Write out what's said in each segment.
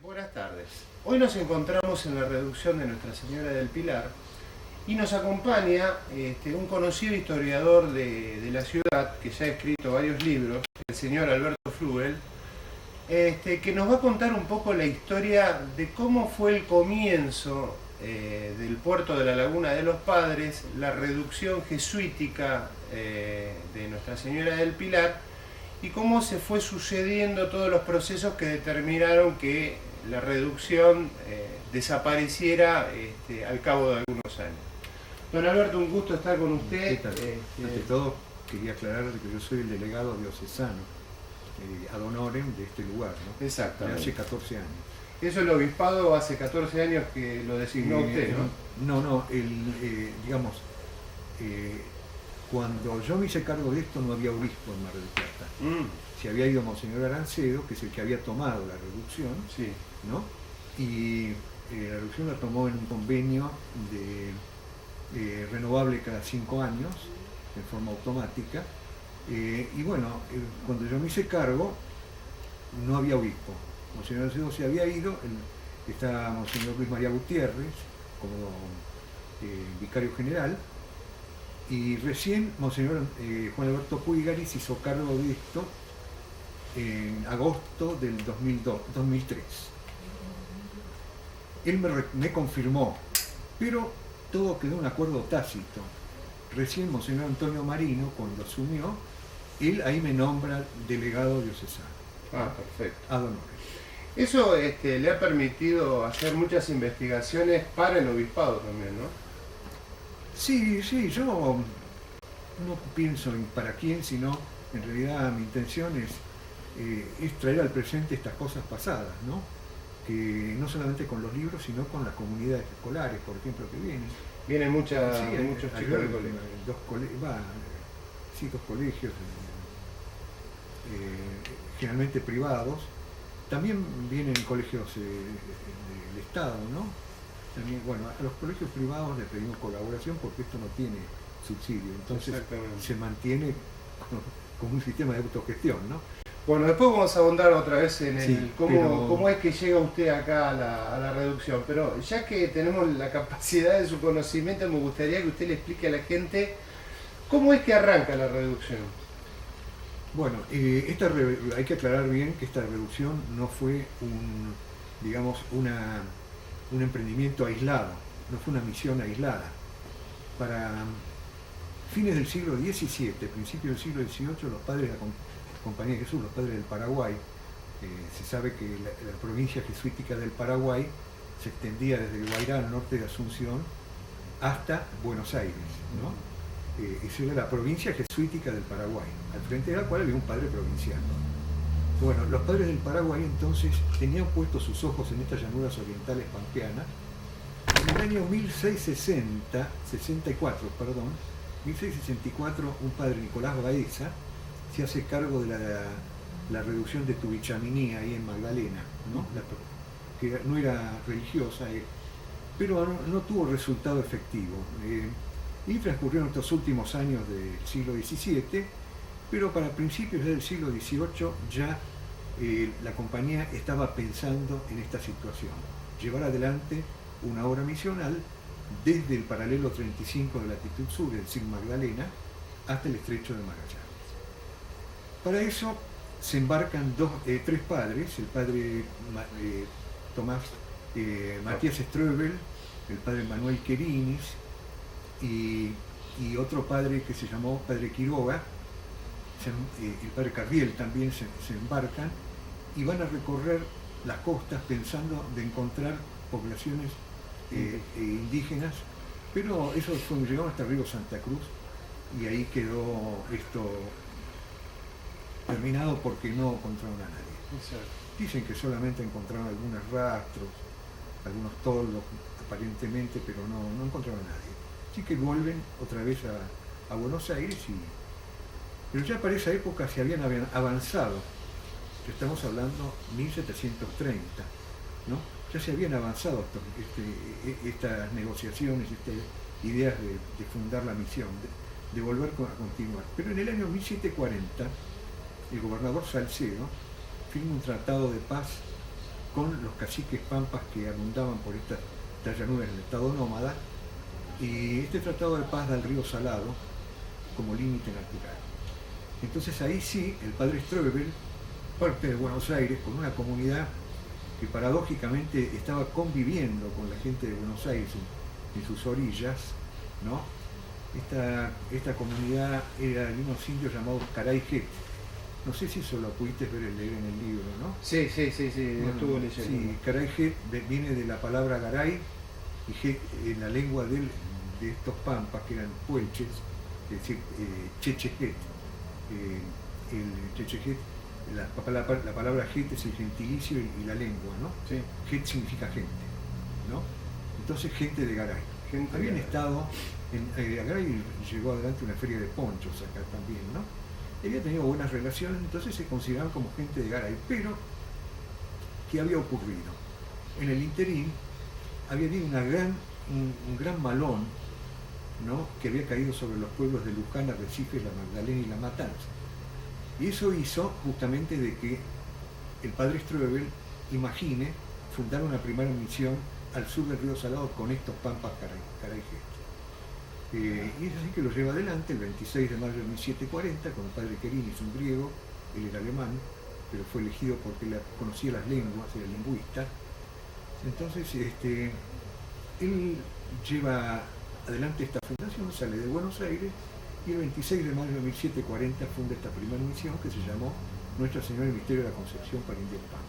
Buenas tardes. Hoy nos encontramos en la reducción de Nuestra Señora del Pilar y nos acompaña un conocido historiador de la ciudad que ya ha escrito varios libros, el señor Alberto Flügel, que nos va a contar un poco la historia de cómo fue el comienzo del puerto de la Laguna de los Padres, la reducción jesuítica de Nuestra Señora del Pilar y cómo se fue sucediendo todos los procesos que determinaron que la reducción desapareciera al cabo de algunos años. Don Alberto, un gusto estar con usted. Ante todo, quería aclarar que yo soy el delegado diocesano ad honorem de este lugar, ¿no? Exactamente. De hace 14 años. Eso el obispado hace 14 años que lo designó usted, ¿no? No, digamos, cuando yo me hice cargo de esto no había obispo en Mar del Plata. Se había ido Monseñor Arancedo, que es el que había tomado la reducción, sí, ¿no? Y la reducción la tomó en un convenio de renovable cada 5 años, en forma automática. Y bueno, cuando yo me hice cargo, no había obispo. Monseñor Arancedo se había ido, estaba Monseñor Luis María Gutiérrez como vicario general, y recién Monseñor Juan Alberto Puigari se hizo cargo de esto en agosto del 2003. Él me confirmó, pero todo quedó en un acuerdo tácito. Recién Monseñor Antonio Marino, cuando asumió, él ahí me nombra delegado diocesano. Ah, perfecto. Ad honorem. Eso le ha permitido hacer muchas investigaciones para el obispado también, ¿no? Sí, yo no pienso en para quién, sino en realidad mi intención es traer al presente estas cosas pasadas, ¿no? Que no solamente con los libros, sino con las comunidades escolares, por ejemplo, que vienen. Vienen muchos Sí, chicos del colegio. Dos colegios, generalmente privados. También vienen colegios del Estado, ¿no? También, bueno, a los colegios privados les pedimos colaboración porque esto no tiene subsidio, entonces se mantiene como un sistema de autogestión, ¿no? Bueno, después vamos a ahondar otra vez en cómo es que llega usted acá a la reducción, pero ya que tenemos la capacidad de su conocimiento, me gustaría que usted le explique a la gente cómo es que arranca la reducción. Bueno, hay que aclarar bien que esta reducción no fue un emprendimiento aislado, no fue una misión aislada. Para fines del siglo XVII, principios del siglo XVIII, los padres de la Compañía de Jesús, los padres del Paraguay, se sabe que la provincia jesuítica del Paraguay se extendía desde el Guairá al norte de Asunción hasta Buenos Aires, ¿no? Esa era la provincia jesuítica del Paraguay, al frente de la cual había un padre provincial. Bueno, los padres del Paraguay entonces tenían puestos sus ojos en estas llanuras orientales pampeanas. En el año 1664, un padre, Nicolás Baeza, se hace cargo de la reducción de Tubichamini ahí en Magdalena, ¿no? Que no era religiosa, pero no tuvo resultado efectivo. Y transcurrieron estos últimos años del siglo XVII, pero para principios del siglo XVIII ya la compañía estaba pensando en esta situación, llevar adelante una obra misional desde el paralelo 35 de latitud sur, es decir, Magdalena, hasta el estrecho de Magallanes. Para eso se embarcan tres padres, el padre Matías Ströbel, el padre Manuel Querinis y otro padre que se llamó padre Quiroga, el padre Cardiel también se embarcan y van a recorrer las costas pensando de encontrar poblaciones indígenas, pero eso llegamos hasta el río Santa Cruz y ahí quedó esto terminado porque no encontraron a nadie. Dicen que solamente encontraron algunos rastros, algunos toldos aparentemente, pero no encontraron a nadie. Así que vuelven otra vez a Buenos Aires, pero ya para esa época se habían avanzado, estamos hablando 1730, ¿no? Ya se habían avanzado estas negociaciones, estas ideas de fundar la misión, de volver a continuar. Pero en el año 1740, el gobernador Salcedo firma un tratado de paz con los caciques pampas que abundaban por estas llanuras del estado nómada, y este tratado de paz da el río Salado como límite natural. Entonces ahí sí, el padre Strobel parte de Buenos Aires con una comunidad que paradójicamente estaba conviviendo con la gente de Buenos Aires en sus orillas, ¿no? Esta comunidad era de unos indios llamados Caray-Jet. No sé si eso lo pudiste leer en el libro, ¿no? Sí, estuvo leyendo. Sí, Caray-Jet viene de la palabra garay, y Jet en la lengua de estos pampas, que eran puelches, es decir, Chechejet. El Chechejet, la palabra Jet es el gentilicio y la lengua, ¿no? Sí. Jet significa gente, ¿no? Entonces, gente de Garay. Habían estado, Garay llegó adelante una feria de ponchos acá también, ¿no? Había tenido buenas relaciones, entonces se consideraban como gente de Garay. Pero, ¿qué había ocurrido? En el interín había habido un gran malón, ¿no?, que había caído sobre los pueblos de Luján, Arrecifes, La Magdalena y La Matanza. Y eso hizo justamente de que el padre Strobel imagine fundar una primera misión al sur del río Salado con estos pampas Caray-Jet. Y es así que lo lleva adelante el 26 de mayo de 1740 con el padre Querinis, un griego, él era alemán, pero fue elegido porque conocía las lenguas, era lingüista. Entonces, él lleva adelante esta fundación, sale de Buenos Aires y el 26 de mayo de 1740 funda esta primera misión que se llamó Nuestra Señora del Misterio de la Concepción para Indios Pampas.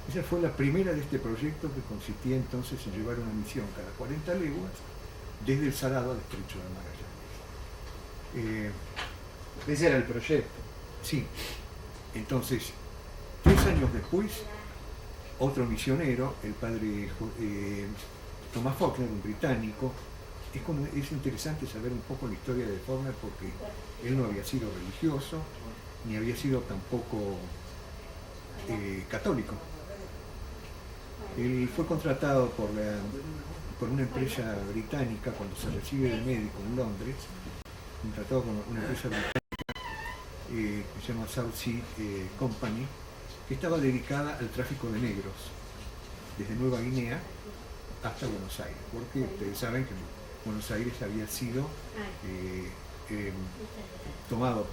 Esa fue la primera de este proyecto, que consistía entonces en llevar una misión cada 40 leguas desde el Salado al Estrecho de Magallanes. Ese era el proyecto. Sí. Entonces, 3 años después, otro misionero, el padre Thomas Faulkner, un británico. Es interesante saber un poco la historia de Faulkner porque él no había sido religioso, ni había sido tampoco católico. Él fue contratado por una empresa británica cuando se recibe de médico en Londres, contratado con una empresa británica que se llama South Sea Company, que estaba dedicada al tráfico de negros desde Nueva Guinea hasta Buenos Aires, porque ustedes saben que Buenos Aires había sido tomado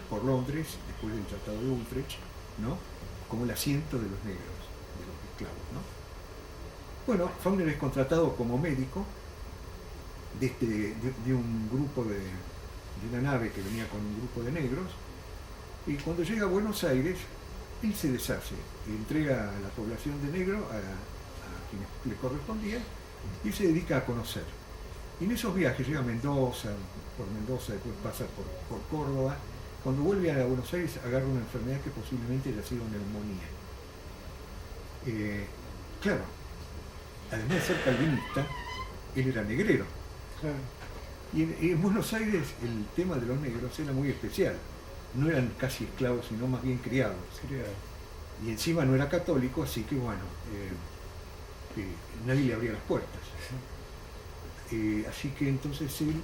por Londres después del Tratado de Utrecht, ¿no?, como el asiento de los negros, de los esclavos, ¿no? Bueno, Faulkner es contratado como médico de un grupo de una nave que venía con un grupo de negros, y cuando llega a Buenos Aires, él se deshace y entrega a la población de negro a quienes le correspondía, y se dedica a conocer. Y en esos viajes llega a Mendoza, por Mendoza, después pasa por Córdoba. Cuando vuelve a Buenos Aires agarra una enfermedad que posiblemente haya sido neumonía. Claro, además de ser calvinista, él era negrero. Claro. Y en Buenos Aires el tema de los negros era muy especial. No eran casi esclavos, sino más bien criados. Y encima no era católico, así que bueno, nadie le abría las puertas. Así que entonces él,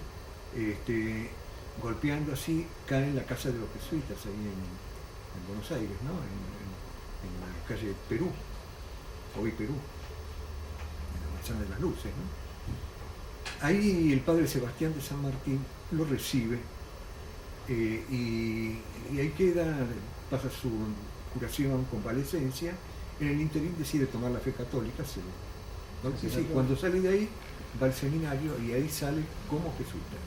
golpeando así, cae en la casa de los jesuitas, ahí en Buenos Aires, ¿no?, en la calle Perú, hoy Perú, en la Manzana de las Luces, ¿no? Ahí el padre Sebastián de San Martín lo recibe, y ahí queda, pasa su curación, convalecencia. En el interín decide tomar la fe católica, ¿no? Sí, cuando sale de ahí va al seminario y ahí sale como jesuita.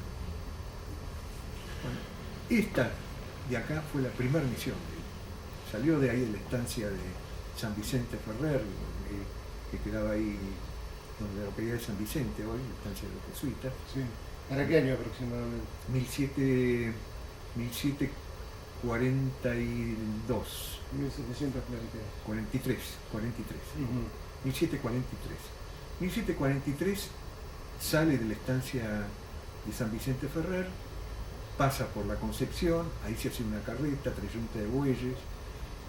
Bueno, esta de acá fue la primera misión de él. Salió de ahí de la estancia de San Vicente Ferrer, que quedaba ahí donde la localidad de San Vicente hoy, la estancia de los jesuitas. Sí. ¿Para qué año aproximadamente? 1742. 1743. 43. Uh-huh. 1743. 1743 sale de la estancia de San Vicente Ferrer, pasa por la Concepción, ahí se hace una carreta, 3 yuntas de bueyes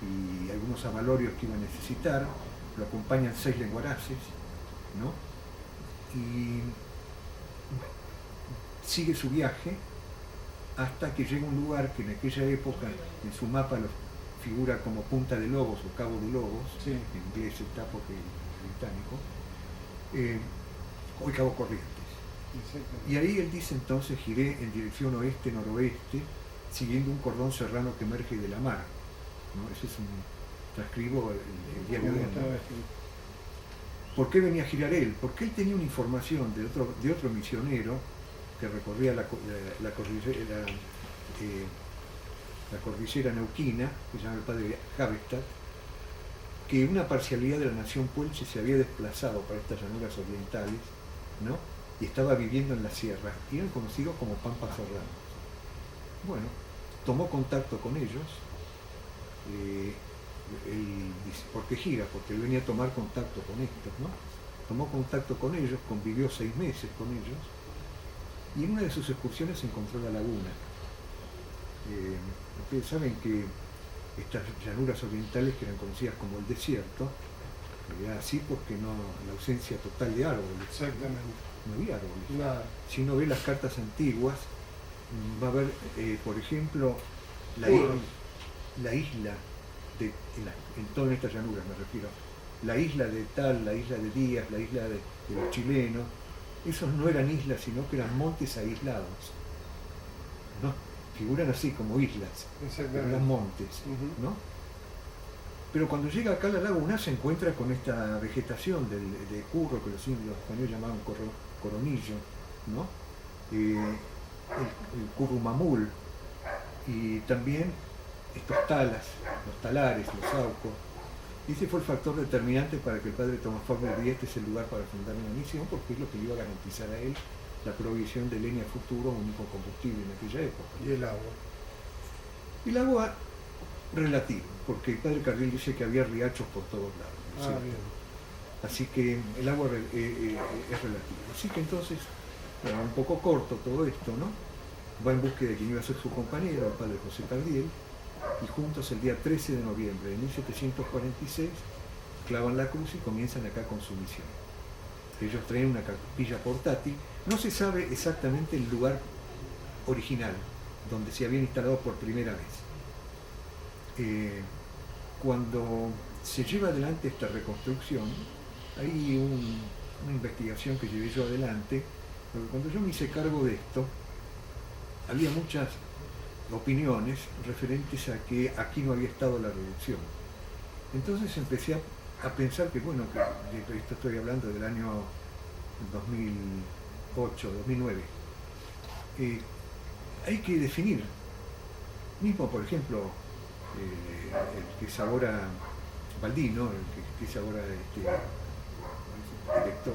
y algunos avalorios que iba a necesitar, lo acompañan 6 lenguaraces, ¿no? Y sigue su viaje hasta que llega a un lugar que en aquella época en su mapa lo figura como Punta de Lobos o Cabo de Lobos, Sí. en inglés está porque es británico, o el Cabo Corrientes. Exactamente. Y ahí él dice entonces giré en dirección oeste-noroeste, siguiendo un cordón serrano que emerge de la mar. ¿No? Ese es un transcribo el diario de ¿Cómo él, ¿no? estaba escrito? ¿Por qué venía a girar él? Porque él tenía una información de otro misionero que recorría la cordillera neuquina, que se llama el padre Javestad, que una parcialidad de la nación puelche se había desplazado para estas llanuras orientales, ¿no? Y estaba viviendo en la sierra, y eran conocidos como Pampas Serranos. Bueno, tomó contacto con ellos, él dice, ¿por qué gira? Porque él venía a tomar contacto con estos, ¿no? Tomó contacto con ellos, convivió 6 meses con ellos, y en una de sus excursiones encontró la laguna. Ustedes saben que estas llanuras orientales, que eran conocidas como el desierto, era así porque la ausencia total de árboles. Exactamente. No había árboles. Nada. Si uno ve las cartas antiguas, va a ver, por ejemplo, la isla en todas estas llanuras me refiero, la isla de tal, la isla de Díaz, la isla de los chilenos, esos no eran islas, sino que eran montes aislados, ¿no? Figuran así como islas, pero eran montes, ¿no? Pero cuando llega acá a la laguna se encuentra con esta vegetación de curro, que los españoles llamaban coronillo, ¿no? El currumamul, y también estos talas, los talares, los saucos. Y ese fue el factor determinante para que el padre Tomás Fabio diga este es el lugar para fundar una misión, porque es lo que le iba a garantizar a él la provisión de leña futuro, único combustible en aquella época. ¿Y el agua? El agua relativo, porque el padre Cardiel dice que había riachos por todos lados, ¿no es cierto? Bien. Así que el agua es relativo. Así que entonces, bueno, un poco corto todo esto, ¿no? Va en búsqueda de quien iba a ser su compañero, el padre José Cardiel, y juntos el día 13 de noviembre de 1746 clavan la cruz y comienzan acá con su misión. Ellos traen una capilla portátil, no se sabe exactamente el lugar original donde se habían instalado por primera vez. Cuando se lleva adelante esta reconstrucción, hay una investigación que llevé yo adelante, porque cuando yo me hice cargo de esto, había muchas opiniones referentes a que aquí no había estado la reducción. Entonces empecé a pensar que, bueno, que esto estoy hablando del año 2008, 2009, hay que definir, mismo por ejemplo, el que es ahora Baldino, el que es ahora director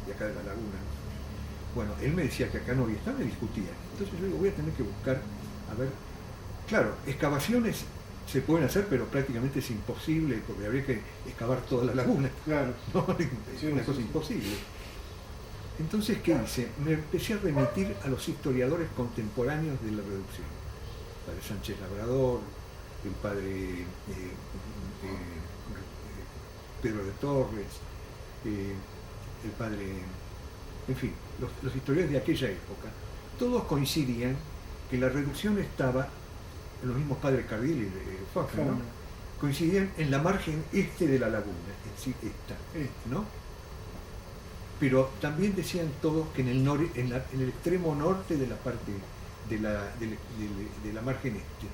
de acá de la Laguna. Bueno, él me decía que acá no había estado, me discutía. Entonces yo digo, voy a tener que buscar, a ver, claro, excavaciones se pueden hacer, pero prácticamente es imposible, porque habría que excavar toda la laguna. Claro. ¿No? Es una cosa imposible. Entonces, ¿qué hice? Me empecé a remitir a los historiadores contemporáneos de la reducción. El padre Sánchez Labrador, el padre Pedro de Torres, el padre, en fin, los historiadores de aquella época, todos coincidían que la reducción estaba, los mismos padres Cardiel y Fafa, ¿no? Coincidían en la margen este de la laguna, es decir, esta, ¿no? Pero también decían todos que en el extremo norte de la parte de la margen este.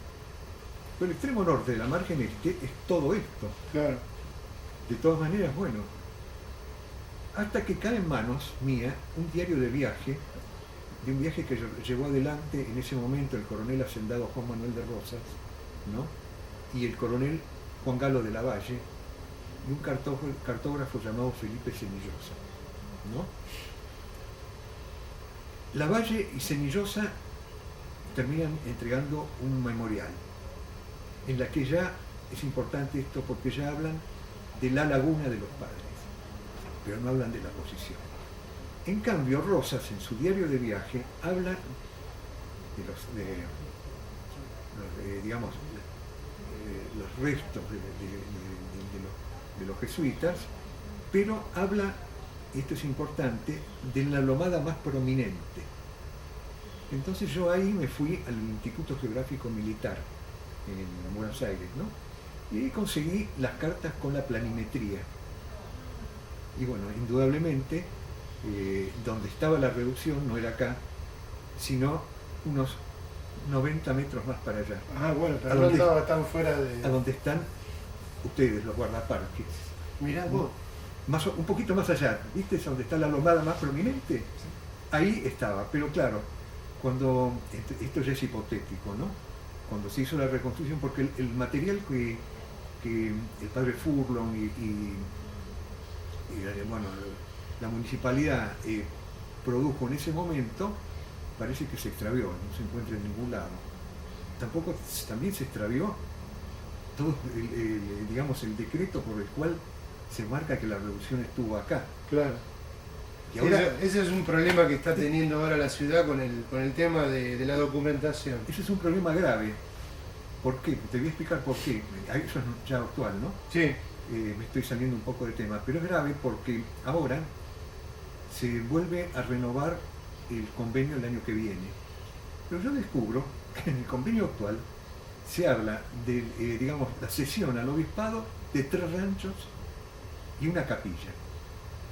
Pero el extremo norte de la margen este es todo esto. Claro. De todas maneras, bueno, hasta que cae en manos mía un diario de un viaje que llevó adelante en ese momento el coronel hacendado Juan Manuel de Rosas, ¿no? Y el coronel Juan Galo de la Valle, y un cartógrafo llamado Felipe Cenillosa, ¿no? La Valle y Cenillosa terminan entregando un memorial, en la que ya es importante esto porque ya hablan de la laguna de los padres, pero no hablan de la posición. En cambio, Rosas, en su diario de viaje, habla de los restos de los jesuitas, pero habla, y esto es importante, de la lomada más prominente. Entonces yo ahí me fui al Instituto Geográfico Militar, en Buenos Aires, ¿no? Y conseguí las cartas con la planimetría. Y bueno, indudablemente, donde estaba la reducción no era acá, sino unos 90 metros más para allá. Ah, bueno, pero no andaba tan fuera de... A donde están ustedes, los guardaparques. Mirá vos. Un poquito más allá, ¿viste? Es donde está la lombada más prominente. Sí. Ahí estaba, pero claro, cuando, esto ya es hipotético, ¿no? Cuando se hizo la reconstrucción, porque el material que el padre Furlong y bueno, la municipalidad produjo en ese momento, parece que se extravió, no se encuentra en ningún lado. También se extravió todo digamos, el decreto por el cual se marca que la reducción estuvo acá. Claro. Y ahora, ese es un problema que está teniendo ahora la ciudad con el tema de la documentación. Ese es un problema grave. ¿Por qué? Te voy a explicar por qué. Eso es ya actual, ¿no? Sí. Me estoy saliendo un poco de tema, pero es grave porque ahora se vuelve a renovar el convenio el año que viene. Pero yo descubro que en el convenio actual se habla de, digamos, la cesión al obispado de 3 ranchos y una capilla.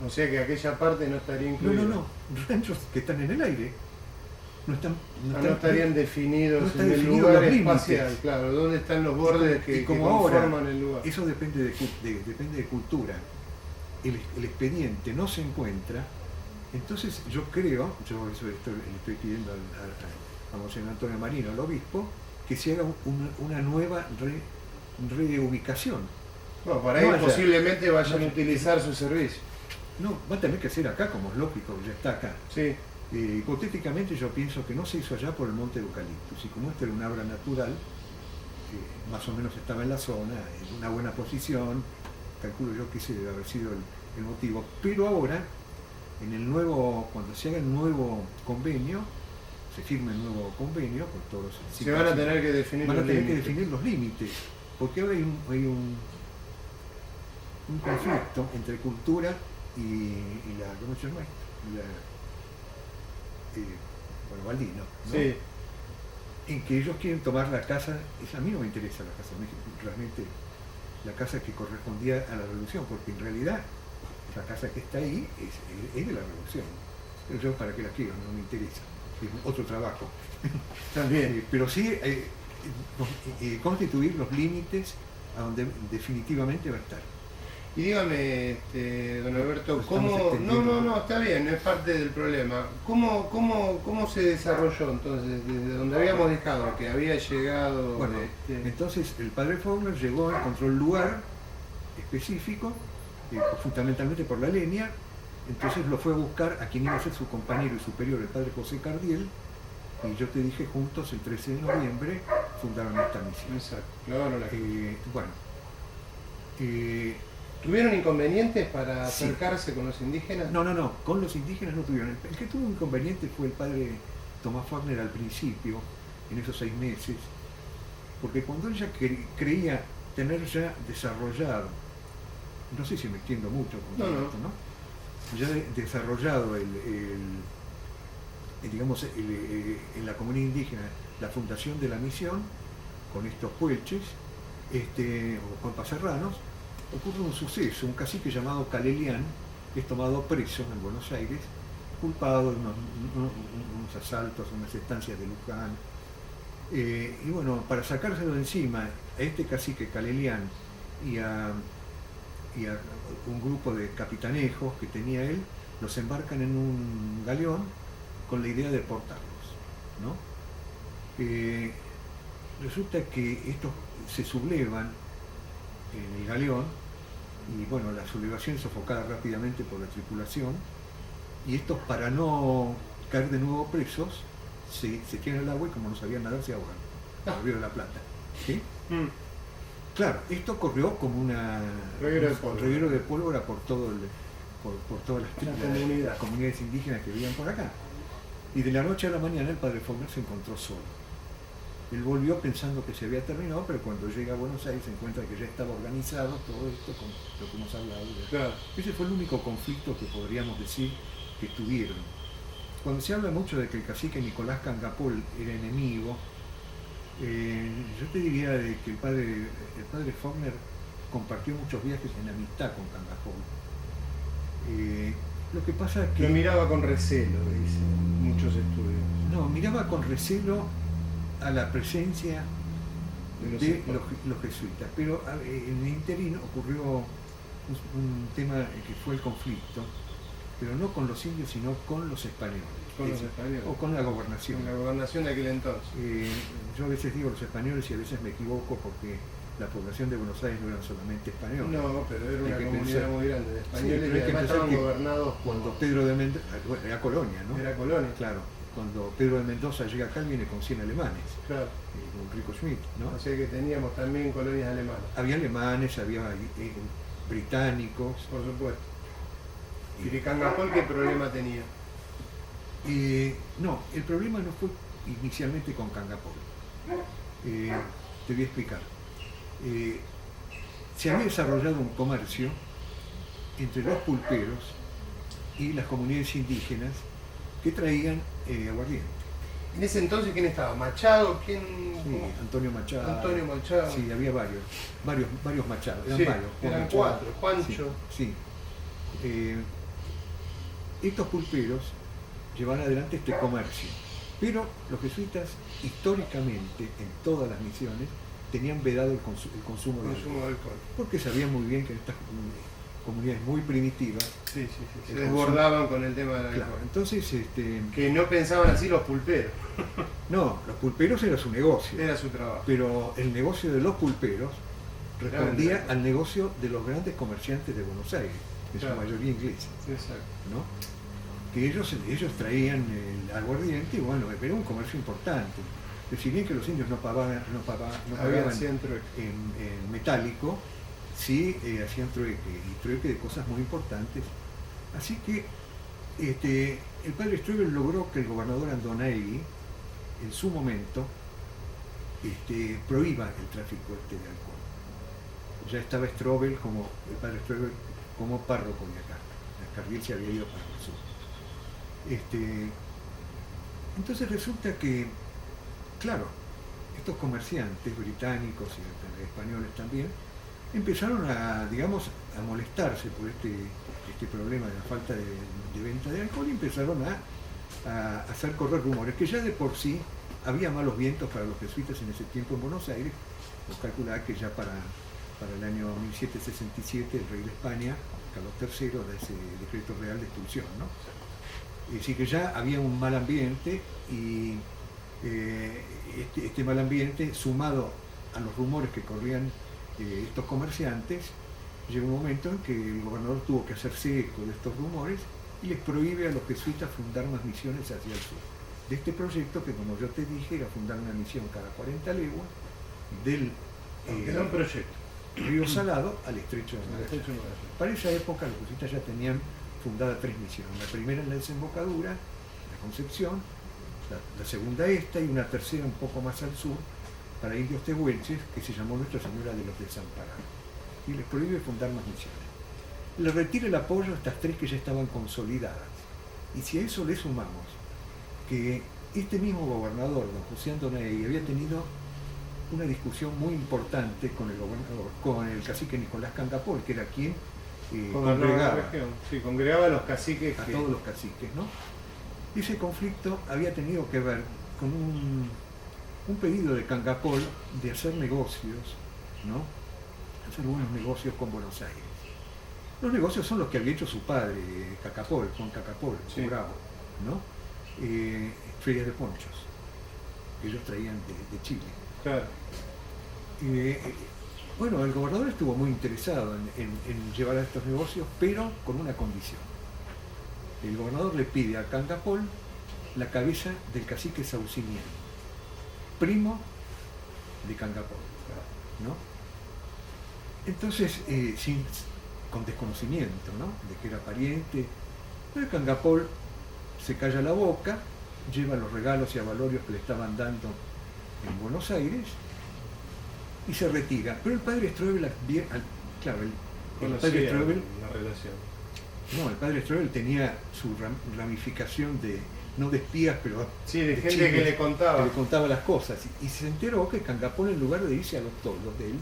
O sea que aquella parte no estaría incluida. No, ranchos que están en el aire. No estarían definidos en el lugar espacial, claro, dónde están los bordes que conforman ahora, el lugar. Eso depende de cultura. El expediente no se encuentra, entonces yo creo, yo eso le estoy pidiendo a Monseñor Antonio Marino, al obispo, que se haga una nueva reubicación. Bueno, para ahí posiblemente vayan a utilizar su servicio. No, va a tener que ser acá, como es lógico, ya está acá. Sí. Hipotéticamente yo pienso que no se hizo allá por el monte de Eucaliptus, y como este era un árbol natural, más o menos estaba en la zona, en una buena posición, calculo yo que ese debe haber sido el motivo. Pero ahora, cuando se haga el nuevo convenio, se firme el nuevo convenio, con todos los... Se van a tener que definir los límites, porque ahora hay un conflicto entre cultura y la, ¿cómo se llama? Bueno, Baldino, ¿no? Sí. En que ellos quieren tomar la casa, a mí no me interesa la casa, realmente la casa que correspondía a la revolución, porque en realidad la casa que está ahí es de la revolución, pero yo para qué la quiero, no me interesa, es otro trabajo. También. Pero sí constituir los límites a donde definitivamente va a estar. Y dígame, don Alberto, ¿cómo? No, está bien, es parte del problema. ¿Cómo se desarrolló entonces, desde donde habíamos dejado, que había llegado? Bueno, entonces el padre Faulkner llegó, encontró el lugar específico, fundamentalmente por la leña, entonces lo fue a buscar a quien iba a ser su compañero y superior, el padre José Cardiel, y yo te dije, juntos el 13 de noviembre fundaron esta misión. Exacto, claro. ¿Tuvieron inconvenientes para acercarse con los indígenas? No, con los indígenas no tuvieron. El que tuvo inconveniente fue el padre Tomás Faulkner al principio, en esos 6 meses, porque cuando él ya creía tener ya desarrollado, no sé si me extiendo mucho con esto, ¿no? Ya desarrollado digamos, en la comunidad indígena la fundación de la misión, con estos puelches, o pampas serranos, ocurre un suceso, un cacique llamado Calelián es tomado preso en Buenos Aires, culpado de unos asaltos, unas estancias de Luján. Y bueno, para sacárselo de encima a este cacique Calelián y a un grupo de capitanejos que tenía él, los embarcan en un galeón con la idea de deportarlos, ¿no? Resulta que estos se sublevan en el galeón, y bueno, la sublevación es sofocada rápidamente por la tripulación, y estos, para no caer de nuevo presos, se tiran al agua y como no sabían nadar se ahogan, en el Río de la Plata. ¿Sí? Claro, esto corrió como un reguero de pólvora por todas las comunidades indígenas que vivían por acá. Y de la noche a la mañana el padre Faulkner se encontró solo. Él volvió pensando que se había terminado, pero cuando llega a Buenos Aires se encuentra que ya estaba organizado todo esto con lo que hemos hablado. Claro. Ese fue el único conflicto que podríamos decir que tuvieron. Cuando se habla mucho de que el cacique Nicolás Cangapol era enemigo, Yo te diría de que el padre Faulkner compartió muchos viajes en amistad con Cangapol. Lo que pasa es que... Lo miraba con recelo, dicen muchos estudios. No, miraba con recelo a la presencia de los jesuitas, pero en el interín ocurrió un tema que fue el conflicto, pero no con los indios, sino con los españoles. Con los españoles. O con la gobernación. Con la gobernación de aquel entonces. Yo a veces digo los españoles y a veces me equivoco porque la población de Buenos Aires no eran solamente españoles. No, pero era una comunidad pensar, muy grande de españoles, sí, y además estaban gobernados cuando Pedro de Mendoza, bueno, era colonia, ¿no? Era colonia. Claro, cuando Pedro de Mendoza llega acá viene con 100 alemanes. Claro. Con Rico Schmidt, ¿no? O sea que teníamos también colonias alemanas. Había alemanes, había británicos. Por supuesto. ¿Y de Cangapol qué problema tenía? No, el problema no fue inicialmente con Cangapol. Te voy a explicar. Se había desarrollado un comercio entre los pulperos y las comunidades indígenas que traían aguardiente. En ese entonces, ¿quién estaba? ¿Machado? ¿Quién? Sí, Antonio Machado. Antonio Machado. Sí, había varios Machados. Eran sí, varios. eran Machado. 4. Juancho. Sí. Estos pulperos llevaban adelante este comercio, pero los jesuitas históricamente en todas las misiones tenían vedado el consumo de alcohol, porque sabían muy bien que en estas comunidades muy primitivas se desbordaban con el tema del alcohol. Claro, entonces que no pensaban así los pulperos. No, los pulperos era su negocio, era su trabajo, pero el negocio de los pulperos respondía al negocio de los grandes comerciantes de Buenos Aires, de su mayoría ingleses. Exacto. ¿No? Que ellos traían el aguardiente y bueno, era un comercio importante. Pero si bien que los indios no pagaban en metálico, sí hacían trueque, y trueque de cosas muy importantes. Así que el padre Strobel logró que el gobernador Andonaegui, en su momento, prohíba el tráfico de alcohol. Ya estaba Strobel el padre Strobel como párroco de acá. Cardiel se había ido para el sur. Entonces resulta que, claro, estos comerciantes británicos y españoles también empezaron a molestarse por este problema de la falta de venta de alcohol y empezaron a hacer correr rumores, que ya de por sí había malos vientos para los jesuitas en ese tiempo en Buenos Aires. Vos calculás que ya para el año 1767 el rey de España, Carlos III, da ese decreto real de expulsión, ¿no? Es decir, que ya había un mal ambiente y este mal ambiente, sumado a los rumores que corrían estos comerciantes, llegó un momento en que el gobernador tuvo que hacerse eco de estos rumores y les prohíbe a los jesuitas fundar más misiones hacia el sur. De este proyecto que, como yo te dije, era fundar una misión cada 40 leguas del era un proyecto. Río Salado al Estrecho de Magallanes. Para esa época los jesuitas ya tenían fundada 3 misiones. La primera en la desembocadura, la Concepción, la segunda esta y una tercera un poco más al sur para indios tehuelches que se llamó Nuestra Señora de los Desamparados. Y les prohíbe fundar más misiones. Le retira el apoyo a estas 3 que ya estaban consolidadas. Y si a eso le sumamos que este mismo gobernador, don José Andonaegui, había tenido una discusión muy importante con el gobernador, con el cacique Nicolás Cangapol, que era quien congregaba a los caciques. Todos los caciques, ¿no? Ese conflicto había tenido que ver con un pedido de Cangapol de hacer negocios, ¿no? Hacer buenos negocios con Buenos Aires. Los negocios son los que había hecho su padre, Juan Cacapol, su bravo, ¿no? Ferias de ponchos, que ellos traían de Chile. Claro. Bueno, el gobernador estuvo muy interesado en llevar a estos negocios, pero con una condición. El gobernador le pide a Cangapol la cabeza del cacique Saucinian, primo de Cangapol, ¿no? Entonces, con desconocimiento, ¿no?, de que era pariente, pero Cangapol se calla la boca, lleva los regalos y avalorios que le estaban dando en Buenos Aires y se retira. Pero el padre Strobel, el padre Strobel, la relación. No, el padre Strobel tenía su ramificación de no de espías, pero Sí, de gente chismes, que le que contaba. le contaba las cosas. Y se enteró que Cangapol, en lugar de irse a los toldos de él,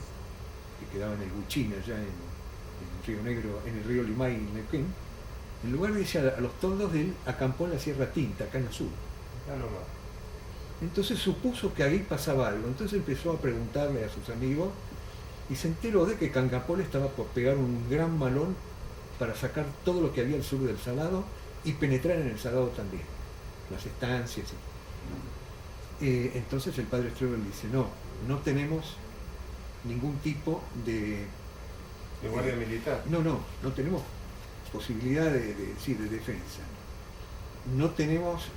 que quedaba en el Huichín, allá en Río Negro, en el río Limay y Neuquén, en lugar de irse a los toldos de él, acampó en la Sierra Tinta, acá en el sur. Ya nomás. Entonces supuso que ahí pasaba algo. Entonces empezó a preguntarle a sus amigos y se enteró de que Cangapol estaba por pegar un gran malón para sacar todo lo que había al sur del Salado y penetrar en el Salado también, las estancias. Entonces el padre Strobel dice, no tenemos ningún tipo de... De guardia militar. No tenemos posibilidad de defensa. No tenemos...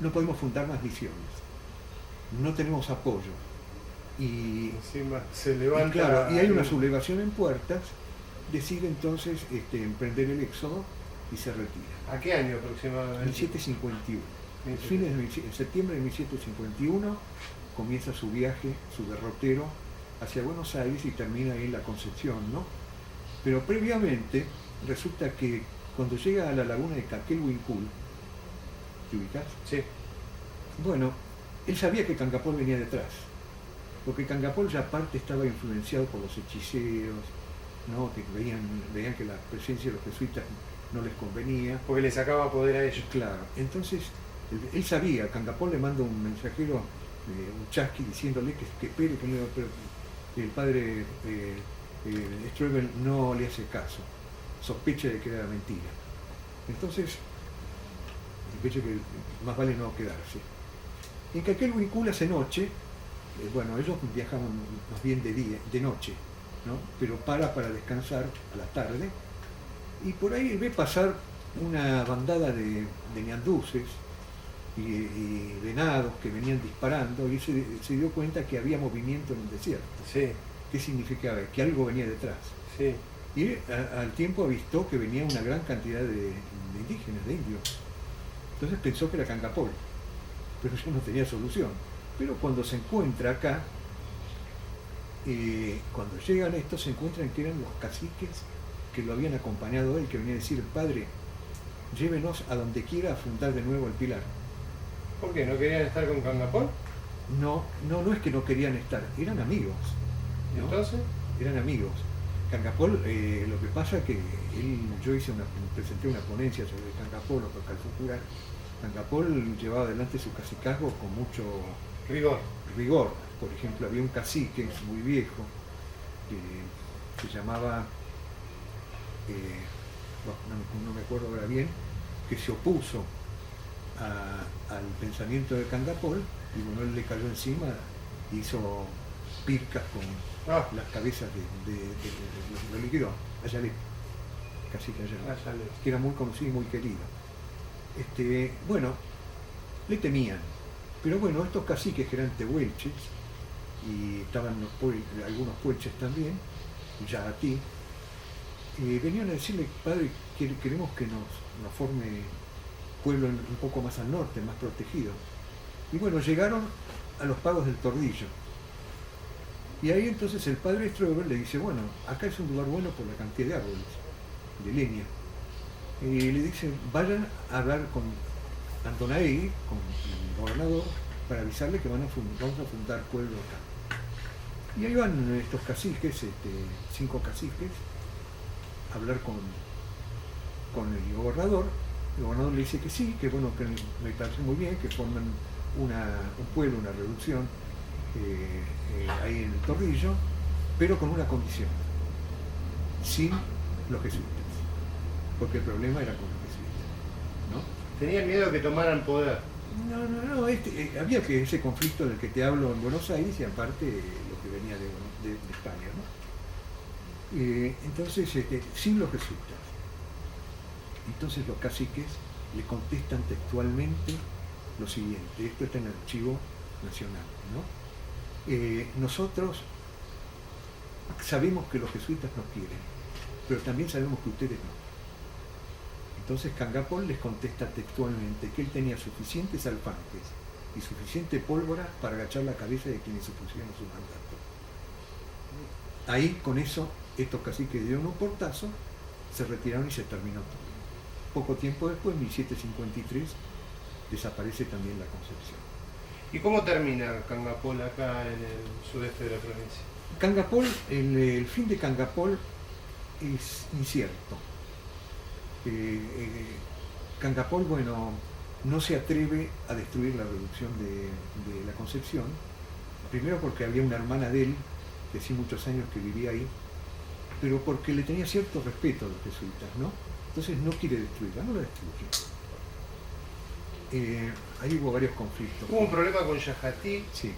no podemos fundar más misiones. No tenemos apoyo. Y encima se levanta... y hay una sublevación en Puertas, decide entonces emprender el éxodo y se retira. ¿A qué año aproximadamente? 1751. En septiembre de 1751 comienza su viaje, su derrotero, hacia Buenos Aires y termina ahí en la Concepción, ¿no? Pero previamente resulta que cuando llega a la laguna de Caquelhuincul, ¿te ubicás? Sí. Bueno, él sabía que Cangapol venía detrás, porque Cangapol ya aparte estaba influenciado por los hechiceros, ¿no? Que veían que la presencia de los jesuitas no les convenía. Porque le sacaba poder a ellos. Claro, entonces él sabía, Cangapol le manda un mensajero, un chasqui, diciéndole que espere, pero el padre Strobel no le hace caso, sospecha de que era mentira. Entonces, sospecha que más vale no quedarse. En Caquelhuincul hace noche, bueno, ellos viajaban más bien de noche, ¿no? Pero para descansar a la tarde, y por ahí ve pasar una bandada de ñanduces y venados que venían disparando, y se dio cuenta que había movimiento en el desierto. Sí. ¿Qué significaba? Que algo venía detrás. Sí. Y al tiempo avistó que venía una gran cantidad de indígenas, de indios. Entonces pensó que era Cangapol, pero ya no tenía solución. Pero cuando se encuentra acá, cuando llegan estos, se encuentran que eran los caciques que lo habían acompañado a él, que venía a decir, padre, llévenos a donde quiera a fundar de nuevo el Pilar. ¿Por qué? ¿No querían estar con Cangapol? No es que no querían estar, eran amigos. ¿Y ¿no? entonces? Eran amigos. Cangapol, lo que pasa es que yo presenté una ponencia sobre Cangapol, o Calfucura. Cangapol llevaba adelante su cacicazgo con mucho rigor. Por ejemplo, había un cacique muy viejo que se llamaba, no me acuerdo ahora bien, que se opuso al pensamiento de Cangapol, y bueno, él le cayó encima, hizo pircas con las cabezas lo liquidó, Ayalé, cacique Ayalé, que era muy conocido y muy querido. Bueno, le temían, pero bueno, estos caciques que eran tehuelches, y estaban algunos puelches también, ya a ti, venían a decirle, padre, queremos que nos forme pueblo un poco más al norte, más protegido. Y bueno, llegaron a los pagos del Tordillo. Y ahí entonces el padre Strobel le dice, bueno, acá es un lugar bueno por la cantidad de árboles, de leña. Y le dice, vayan a hablar con Antonaegui, con el gobernador, para avisarle que vamos a fundar pueblo acá. Y ahí van estos caciques, 5 caciques, a hablar con el gobernador. El gobernador le dice que sí, que bueno, que me parece muy bien, que forman un pueblo, una reducción ahí en el Torrillo, pero con una condición, sin los jesuitas, porque el problema era con los jesuitas, ¿no? Tenían miedo que tomaran poder. No, había que ese conflicto del que te hablo en Buenos Aires y aparte lo que venía de España, ¿no? Entonces, sin los jesuitas. Entonces los caciques le contestan textualmente lo siguiente, esto está en el archivo nacional, ¿no? Nosotros sabemos que los jesuitas nos quieren, pero también sabemos que ustedes no. Entonces Cangapol les contesta textualmente que él tenía suficientes alfanjes y suficiente pólvora para agachar la cabeza de quienes opusieron su mandato. Ahí, con eso, estos caciques dieron un portazo, se retiraron y se terminó todo. poco tiempo después, 1753, desaparece también la Concepción. ¿Y cómo termina Cangapol acá en el sudeste de la provincia? Cangapol, el fin de Cangapol es incierto. Cangapol, bueno, no se atreve a destruir la reducción de la Concepción, primero porque había una hermana de él, de hace muchos años que vivía ahí, pero porque le tenía cierto respeto a los jesuitas, ¿no? Entonces no quiere destruirla, no la destruye. Ahí hubo varios conflictos. ¿Hubo un problema con Yajatí? Sí.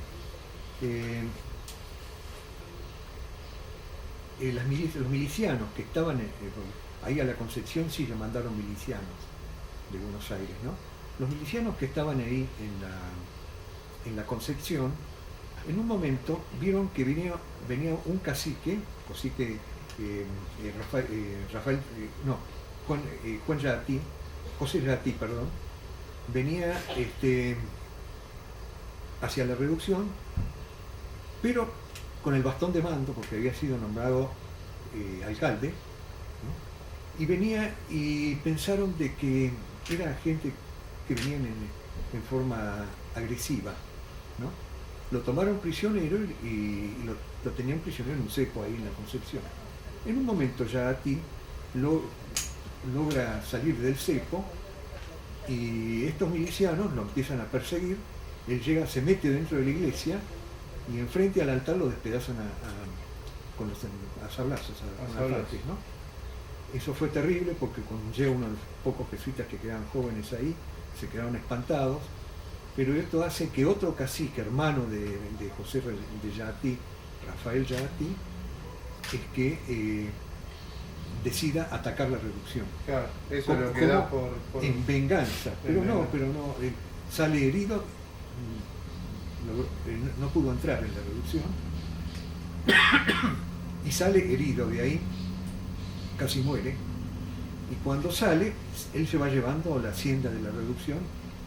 Los milicianos que estaban ahí a la Concepción, sí le mandaron milicianos de Buenos Aires, ¿no? Los milicianos que estaban ahí en la Concepción, en un momento vieron que venía un cacique José Yatí, perdón, venía hacia la reducción, pero con el bastón de mando, porque había sido nombrado alcalde, ¿no? Y venía y pensaron de que era gente que venían en forma agresiva, ¿no? Lo tomaron prisionero y lo tenían prisionero en un cepo ahí en la Concepción. En un momento Yatí logra salir del cepo y estos milicianos lo empiezan a perseguir. Él llega, se mete dentro de la iglesia y enfrente al altar lo despedazan a sablazos, a partes, ¿no? Eso fue terrible porque cuando llega uno de los pocos jesuitas que quedaban jóvenes ahí, se quedaron espantados, pero esto hace que otro cacique, hermano de José de Yatí, Rafael Yatí, es que decida atacar la reducción. Claro, eso es lo que da por... En venganza, pero no, sale herido, no pudo entrar en la reducción, y sale herido de ahí, casi muere, y cuando sale, él se va llevando a la hacienda de la reducción,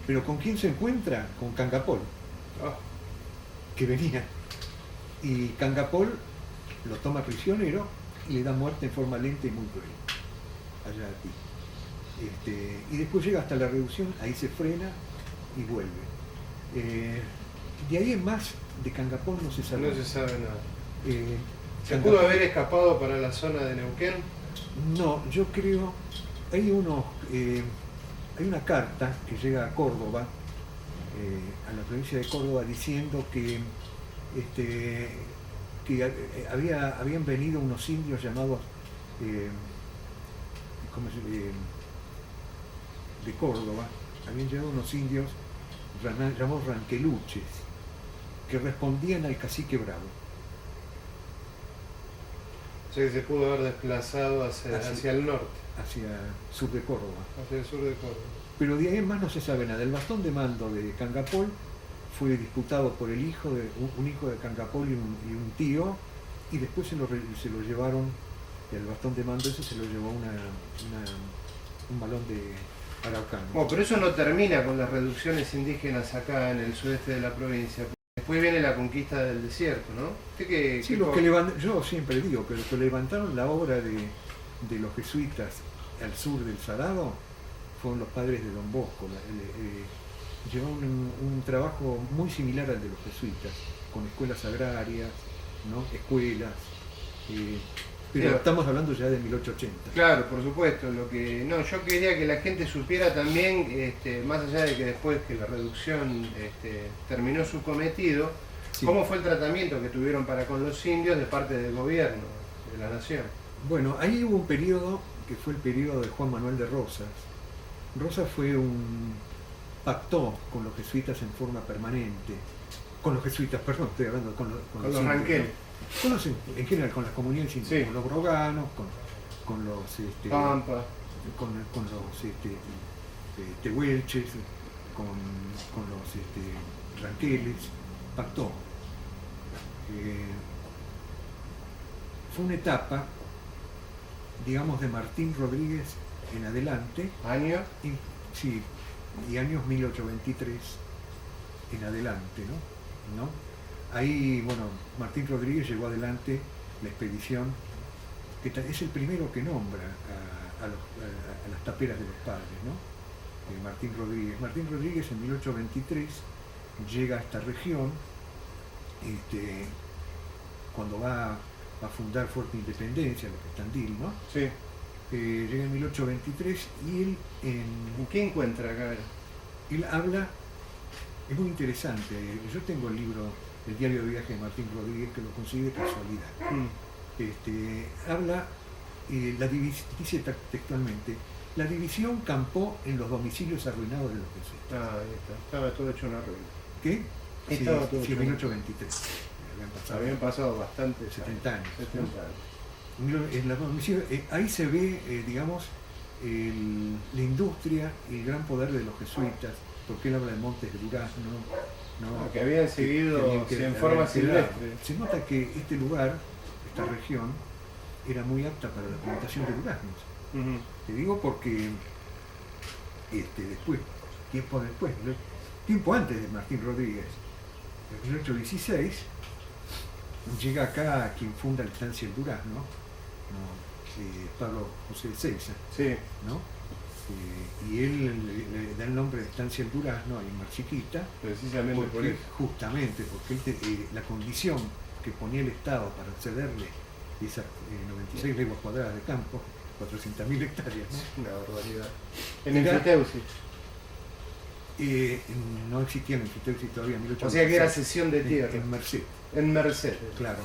pero ¿con quién se encuentra? Con Cangapol, que venía, y Cangapol lo toma prisionero y le da muerte en forma lenta y muy cruel allá a ti. Y después llega hasta la reducción, ahí se frena y vuelve. De ahí en más, de Cangapol no se sabe nada. No se sabe nada. ¿Se Cangapol, pudo haber escapado para la zona de Neuquén? No, yo creo, hay una carta que llega a Córdoba, a la provincia de Córdoba, diciendo que habían venido unos indios llamados de Córdoba, habían llegado unos indios llamados ranqueluches, que respondían al cacique Bravo. O sea que se pudo haber desplazado hacia el norte. Hacia el sur de Córdoba. Hacia el sur de Córdoba. Pero de ahí en más no se sabe nada. El bastón de mando de Cangapol fue disputado por el hijo de un hijo de Cangapol y un tío, y después se lo llevaron, el bastón de mando ese se lo llevó un malón de araucano. Bueno, pero eso no termina con las reducciones indígenas acá en el sudeste de la provincia. Después viene la conquista del desierto, ¿no? Sí, yo siempre digo que los que levantaron la obra de los jesuitas al sur del Salado fueron los padres de Don Bosco. Llevaron un trabajo muy similar al de los jesuitas, con escuelas agrarias, ¿no? Escuelas, pero sí, estamos hablando ya de 1880. Claro, por supuesto. Yo quería que la gente supiera también, más allá de que después que la reducción terminó su cometido, sí, cómo fue el tratamiento que tuvieron para con los indios de parte del gobierno de la nación. Bueno, ahí hubo un periodo que fue el periodo de Juan Manuel de Rosas. Rosas pactó con los jesuitas en forma permanente, con los jesuitas, perdón, estoy hablando con los ranqueles, ¿no? En general, con las comunidades indígenas, sí, con los broganos, con los Pampa, con los tehuelches, con los ranqueles, pactó. Fue una etapa, digamos, de Martín Rodríguez en adelante. ¿Año? Sí, y años 1823 en adelante, ¿no? Ahí, bueno, Martín Rodríguez llevó adelante la expedición, que es el primero que nombra a a las taperas de los padres, ¿no? Martín Rodríguez. Martín Rodríguez en 1823 llega a esta región, cuando va a fundar Fuerte Independencia, lo que es Tandil, ¿no? Sí. Llega en 1823 y él ¿Y qué encuentra acá? él habla, es muy interesante, yo tengo el libro El diario de viaje de Martín Rodríguez, que lo consigue de casualidad. Habla, dice textualmente, la división campó en los domicilios arruinados de los jesuitas. Ah, ahí está. Estaba todo hecho una ruina. ¿Qué? Estaba Sí, todo sí, hecho 1823. Habían pasado bastante. 70 años. 70 años. En los domicilios, ahí se ve, digamos, la industria y el gran poder de los jesuitas, porque él habla de Montes de Durazno, ¿no? Que habían seguido en forma silvestre. Se nota que este lugar, esta región, era muy apta para la plantación de duraznos. Te digo porque después, tiempo antes de Martín Rodríguez, en 1816, llega acá quien funda la estancia El Durazno, ¿no? Pablo José de Seiza, Sí. ¿no? Y él le da el nombre de estancia El Durazno ahí en Mar Chiquita, Precisamente por eso. justamente porque la condición que ponía el Estado para cederle esas 96 leguas cuadradas de campo, 400.000 hectáreas, ¿no? Una barbaridad. En Enfiteusi. No existía en Enfiteusi todavía en 1816. O sea que era cesión de tierra. En Merced. En Merced. Claro.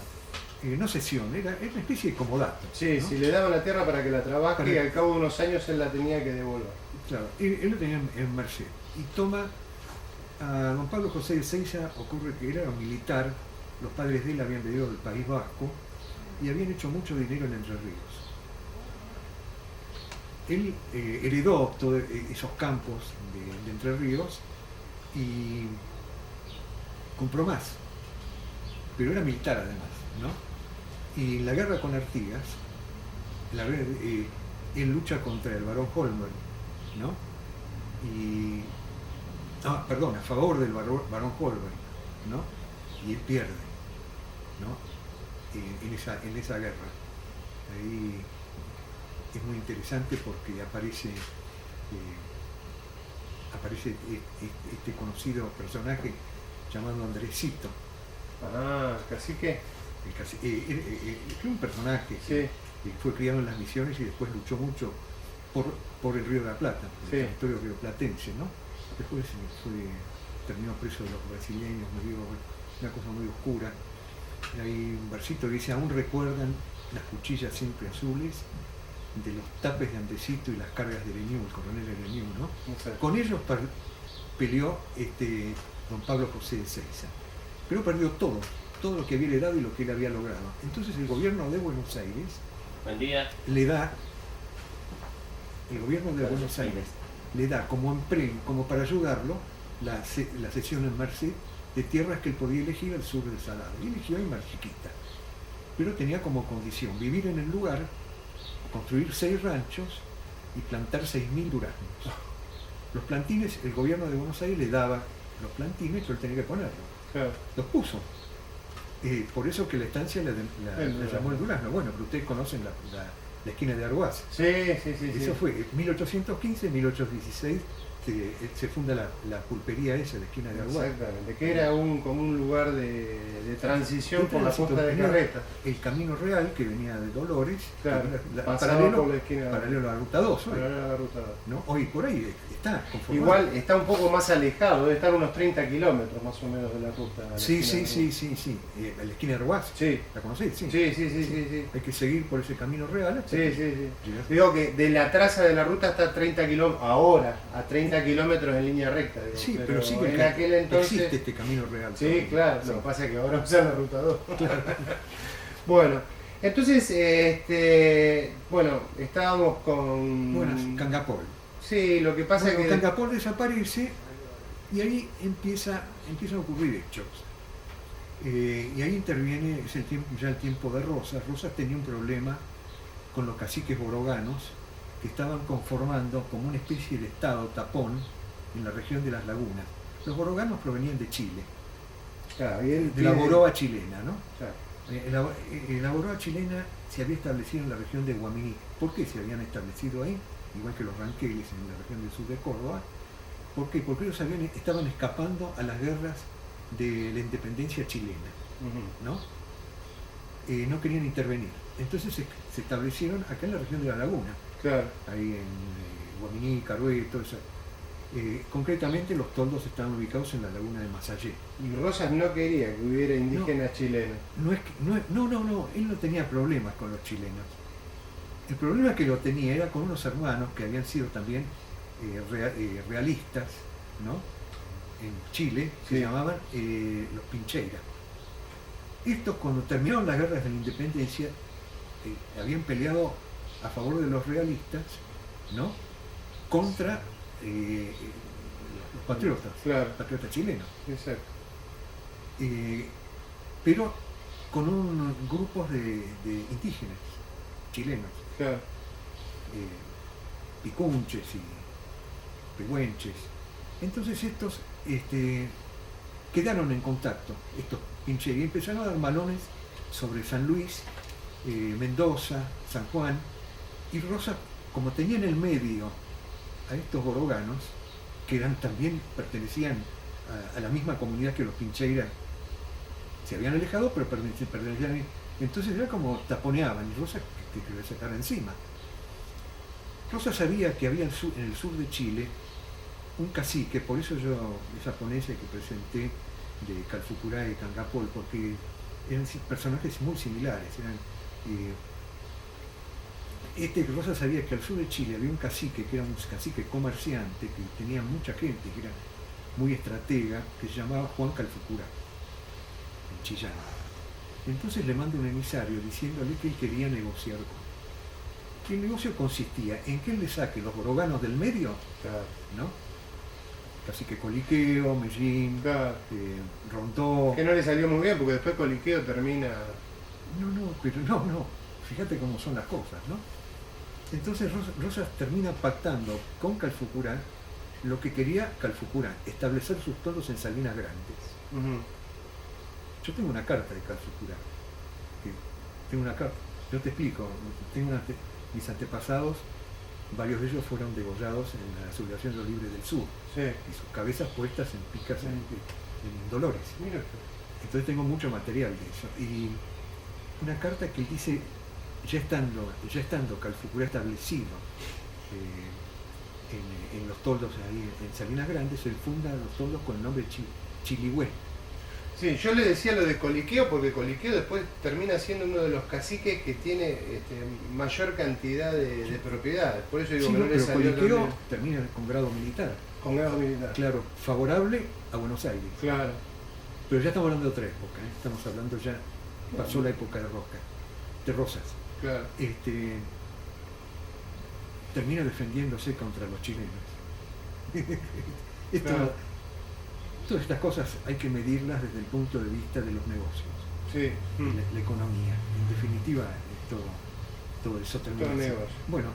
No cesión, era una especie de comodato. Sí, ¿no? si le daban la tierra para que la trabaje y al cabo de unos años él la tenía que devolver. Claro, él lo tenía en Merced. Y toma a don Pablo José de Seiza, ocurre que era un militar, los padres de él habían venido del País Vasco y habían hecho mucho dinero en Entre Ríos. Él heredó todos esos campos de Entre Ríos y compró más, pero era militar además, ¿no? Y en la guerra con Artigas, él lucha contra el barón Holmberg, ¿no? A favor del barón Holmberg, ¿no? Y él pierde, ¿no? En esa guerra. Ahí es muy interesante porque aparece este conocido personaje llamado Andresito. Ah, cacique. Es un personaje Sí. que fue criado en las misiones y después luchó mucho por el Río de la Plata, por el territorio rioplatense, ¿no? Después terminó preso de los brasileños, me digo, una cosa muy oscura. Hay un versito que dice, aún recuerdan las cuchillas siempre azules de los tapes de Andresito y las cargas de Leñú, el coronel de Leñú, ¿no? Exacto. Con ellos peleó don Pablo José de Seiza, pero perdió todo lo que había heredado y lo que él había logrado. Entonces el gobierno de Buenos Aires le da, como para ayudarlo, la cesión en Merced de tierras que él podía elegir al sur del Salado. Y eligió en Mar Chiquita. Pero tenía como condición vivir en el lugar, construir 6 ranchos y plantar 6.000 duraznos. Los plantines, el gobierno de Buenos Aires le daba los plantines, pero él tenía que ponerlos. Claro. Los puso. Por eso que la estancia la llamó El Durazno. Bueno, pero ustedes conocen la esquina de Arhuaz. Sí. Eso fue en 1815, 1816 se funda la pulpería esa, la esquina de Arhuaz. Exactamente, que era como un lugar de transición por la costa de Carreta. El Camino Real, que venía de Dolores, Claro, paralelo, por la esquina, paralelo a la Ruta 2. Paralelo a la Ruta 2. ¿No? Hoy por ahí está conformado. Igual está un poco más alejado, debe estar unos 30 kilómetros más o menos de la ruta. Sí. La esquina de Arhuaz. Sí. ¿La conocés? Sí. Sí. Hay que seguir por ese Camino Real. Hasta Sí. Digo que de la traza de la ruta está a 30 kilómetros, ahora, a 30 kilómetros en línea recta. Digo, sí, pero sí en aquel entonces existe este Camino Real. Sí, también. claro, lo que pasa es que ahora usan la ruta 2. Claro. Bueno, entonces, estábamos con... Bueno, Cangapol. Sí, lo que pasa es que... Cangapol desaparece y ahí empiezan a ocurrir hechos. Y ahí interviene, ya el tiempo de Rosas. Rosas tenía un problema con los caciques boroganos que estaban conformando como una especie de estado tapón en la región de las lagunas. Los boroganos provenían de Chile, Claro, de la boroa chilena, ¿no? Claro. La boroa chilena se había establecido en la región de Guaminí. ¿Por qué se habían establecido ahí? Igual que los ranqueles en la región del sur de Córdoba. ¿Por qué? Porque ellos estaban escapando a las guerras de la independencia chilena, ¿no? No querían intervenir. Entonces se establecieron acá en la región de la Laguna, claro, ahí en Guaminí, Carué, todo eso. Concretamente los toldos estaban ubicados en la laguna de Masallé. Y Rosas no quería que hubiera indígenas chilenos. No, él no tenía problemas con los chilenos. El problema que lo tenía era con unos hermanos que habían sido también realistas, ¿no? En Chile, sí, se llamaban los Pincheira. Estos, cuando terminaron las guerras de la independencia, habían peleado a favor de los realistas, ¿no? Contra los patriotas, claro, patriotas chilenos. Exacto. Pero con un grupo de indígenas chilenos, Claro. picunches y pehuenches. Entonces estos quedaron en contacto, estos pinches, y empezaron a dar malones sobre San Luis, Mendoza, San Juan, y Rosas, como tenía en el medio a estos boroganos, que también pertenecían a la misma comunidad que los Pincheira, se habían alejado, pero pertenecían. Entonces era como taponeaban, y Rosas que le sacara encima. Rosas sabía que había en el sur de Chile un cacique, por eso yo, esa ponencia que presenté de Calfucurá y Cangapol, porque eran personajes muy similares. Rosas sabía que al sur de Chile había un cacique, que era un cacique comerciante, que tenía mucha gente, que era muy estratega, que se llamaba Juan Calfucurá, en Chillán. Entonces le manda un emisario diciéndole que él quería negociar con él. El negocio consistía en que él le saque los boroganos del medio, Claro. ¿no? Cacique Coliqueo, Mellín, Claro. Rondó. Que no le salió muy bien porque después Coliqueo termina. No. Fíjate cómo son las cosas, ¿no? Entonces Rosas termina pactando con Calfucurá lo que quería Calfucurá, establecer sus toldos en Salinas Grandes. Yo tengo una carta de Calfucurá. Tengo una carta. Yo te explico. Mis antepasados, varios de ellos fueron degollados en la sublevación de los libres del sur. Sí. Y sus cabezas puestas en picas en Dolores. Mira. Entonces tengo mucho material de eso. Y una carta que él dice, ya estando Calfucurá establecido en los toldos ahí en Salinas Grandes, él funda los toldos con el nombre Chiligüé. Sí, yo le decía lo de Coliqueo porque Coliqueo después termina siendo uno de los caciques que tiene mayor cantidad de propiedades. Por eso digo Sí, que no le pero salió Coliqueo también. termina con grado militar. Con grado militar. Claro, favorable a Buenos Aires. Claro. Pero ya estamos hablando de otra época, ¿eh? Estamos hablando ya, pasó la época de Rosas. Claro. Termina defendiéndose contra los chilenos. Claro. Todas estas cosas hay que medirlas desde el punto de vista de los negocios, Sí. de la economía. En definitiva, todo eso termina. Todo así. negocio. Bueno,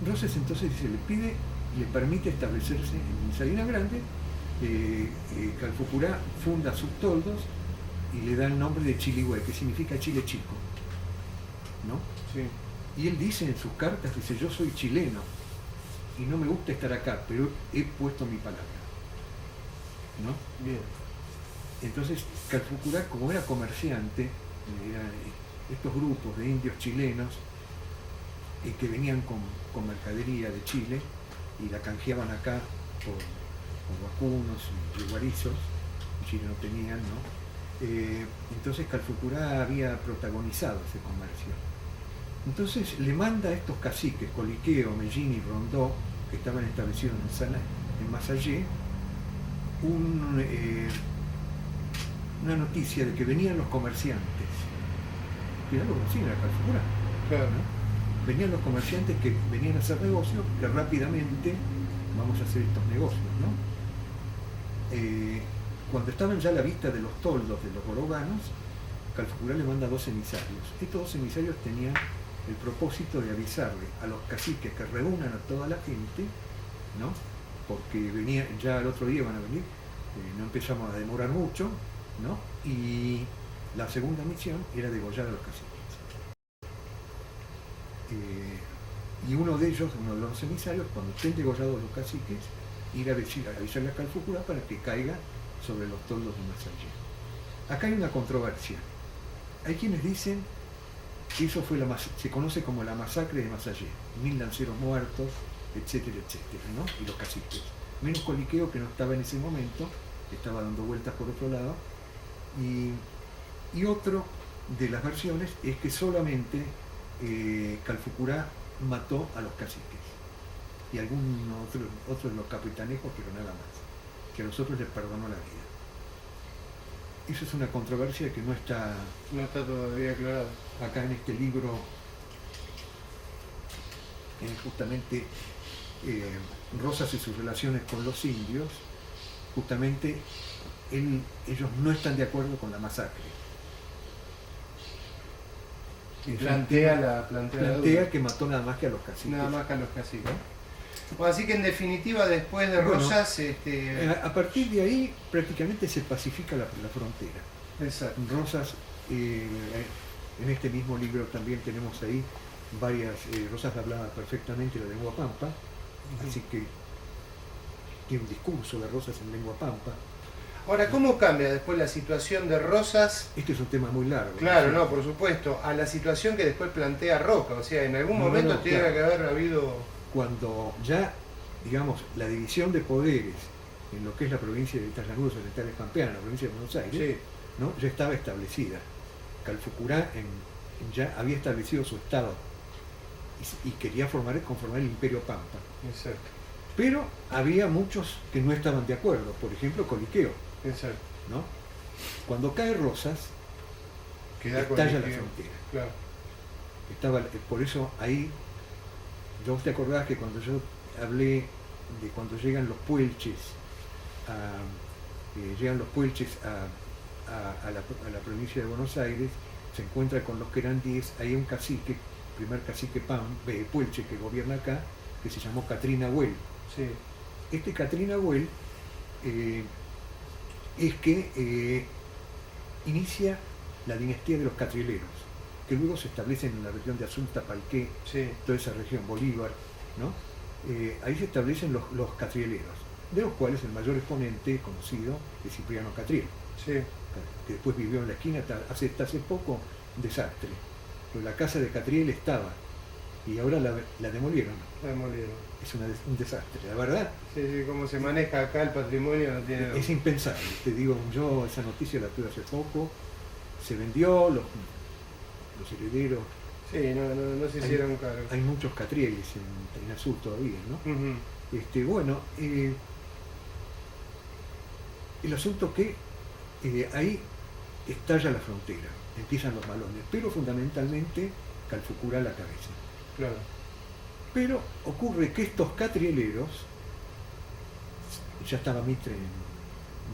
Rosas entonces le permite establecerse en Salinas Grande. Calfucurá funda sus toldos y le da el nombre de Chiligüé, que significa Chile Chico, ¿no? Sí. Y él dice en sus cartas, dice, yo soy chileno y no me gusta estar acá, pero he puesto mi palabra, ¿no? Bien. Entonces Calfucurá, como era comerciante, estos grupos de indios chilenos que venían con mercadería de Chile y la canjeaban acá por vacunos y guarizos, en Chile no tenían, ¿no? Entonces Calfucurá había protagonizado ese comercio. Entonces le manda a estos caciques, Coliqueo, Mellín y Rondó, que estaban establecidos en Masallé, una noticia de que venían los comerciantes. Mirá lo que era Calfucurá. Claro. ¿No? Venían los comerciantes que venían a hacer negocios, que rápidamente vamos a hacer estos negocios, ¿no? Cuando estaban ya a la vista de los toldos de los boroganos, Calfucurá le manda 2 emisarios. Estos 2 emisarios tenían el propósito de avisarle a los caciques que reúnan a toda la gente, ¿no? Porque ya el otro día van a venir, no empezamos a demorar mucho, ¿no? Y la segunda misión era degollar a los caciques. Y uno de ellos, uno de los emisarios, cuando estén degollados los caciques, ir a avisarle a Calfucurá para que caiga sobre los toldos de Massaye. Acá hay una controversia. Hay quienes dicen que eso fue se conoce como la masacre de Massaye, 1000 lanceros muertos, etcétera, etcétera, ¿no? Y los caciques. Menos Coliqueo, que no estaba en ese momento, estaba dando vueltas por otro lado. Y otro de las versiones es que solamente Calfucurá mató a los caciques y algunos otros de los capitanejos, pero nada más, que a los otros les perdonó la vida. Eso es una controversia que no está todavía aclarada. Acá en este libro, justamente Rosas y sus relaciones con los indios, justamente ellos no están de acuerdo con la masacre. Y plantea que mató nada más que a los caciques. Nada más que a los caciques. Bueno, así que en definitiva, después de Rosas... A partir de ahí prácticamente se pacifica la frontera. Exacto. Rosas, en este mismo libro también tenemos ahí varias... Rosas hablaba perfectamente la lengua pampa, así que tiene un discurso de Rosas en lengua pampa. Ahora, ¿cómo cambia después la situación de Rosas? Este es un tema muy largo. Claro, no, por supuesto, a la situación que después plantea Roca. O sea, en algún momento tiene que haber habido... Cuando ya, digamos, la división de poderes en lo que es la provincia de Llanudos Orientales Pampeanas, la provincia de Buenos Aires, sí, ¿no? Ya estaba establecida. Calfucurá ya había establecido su estado y quería conformar el Imperio Pampa. Exacto. Pero había muchos que no estaban de acuerdo, por ejemplo Coliqueo. Exacto. ¿No? Cuando cae Rosas, estalla la frontera. Claro. Por eso ahí, ¿vos te acordás que cuando yo hablé de cuando llegan los puelches a la provincia de Buenos Aires, se encuentra con los que eran 10, hay un cacique, primer cacique puelche que gobierna acá, que se llamó Catrina Güell. Sí. Este Catrina Güell es que inicia la dinastía de los catrieleros, que luego se establecen en la región de Asunta, Palqué, sí, toda esa región, Bolívar, ¿no? Ahí se establecen los catrieleros, de los cuales el mayor exponente conocido es Cipriano Catriel, sí, que después vivió en la esquina hasta hace poco, un desastre. Pero la casa de Catriel estaba y ahora la demolieron. La demolieron. Es un desastre, la verdad. Sí, sí, como se maneja acá el patrimonio no tiene... Es impensable, te digo, yo esa noticia la tuve hace poco, se vendió, los herederos... Sí, no se hicieron cargo. Hay muchos catrieles en Azul todavía, ¿no? Uh-huh. Bueno, el asunto que ahí estalla la frontera, empiezan los malones, pero fundamentalmente Calfucurá a la cabeza. Claro. Pero ocurre que estos catrieleros, ya estaba Mitre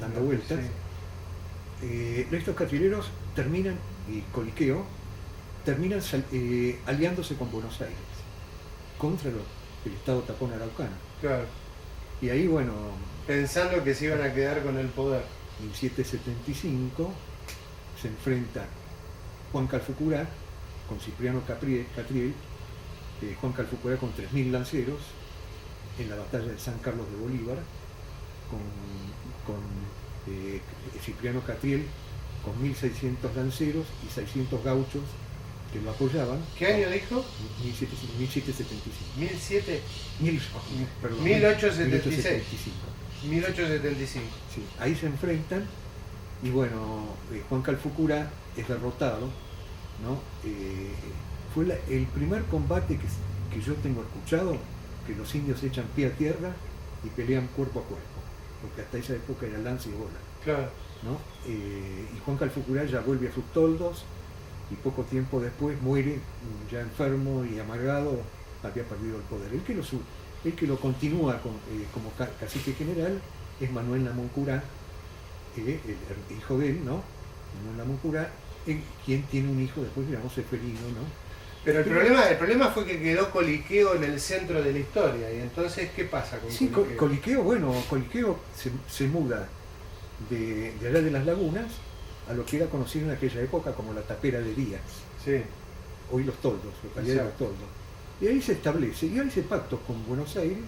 dando vueltas, sí. Estos catrieleros terminan, y Coliqueo, terminan aliándose con Buenos Aires, contra el Estado Tapón Araucano. Claro. Y ahí, bueno... Pensando que se iban a quedar con el poder. En 775 se enfrenta Juan Calfucurá con Cipriano Catriel, Juan Calfucurá con 3.000 lanceros en la batalla de San Carlos de Bolívar, con Cipriano Catriel con 1.600 lanceros y 600 gauchos que lo apoyaban. ¿Qué año dijo? 1775. 1875. 1875. Sí, ahí se enfrentan y bueno, Juan Calfucurá es derrotado, ¿no? Fue el primer combate que yo tengo escuchado, que los indios echan pie a tierra y pelean cuerpo a cuerpo, porque hasta esa época era lanza y bola. Claro. ¿No? Y Juan Calfucurá ya vuelve a sus toldos y poco tiempo después muere, ya enfermo y amargado, había perdido el poder. El que lo continúa como cacique general es Manuel Namuncurá, el hijo de él, ¿no? Manuel Namuncurá, quien tiene un hijo después, digamos, Seferino, ¿no? Pero el problema fue que quedó Coliqueo en el centro de la historia, y entonces, ¿qué pasa con Coliqueo? Sí, Coliqueo se muda de allá de las lagunas a lo que era conocido en aquella época como la Tapera de Díaz. Sí. Hoy Los Toldos, localidad de Los Toldos. Y ahí se establece, y ahí se pactos con Buenos Aires,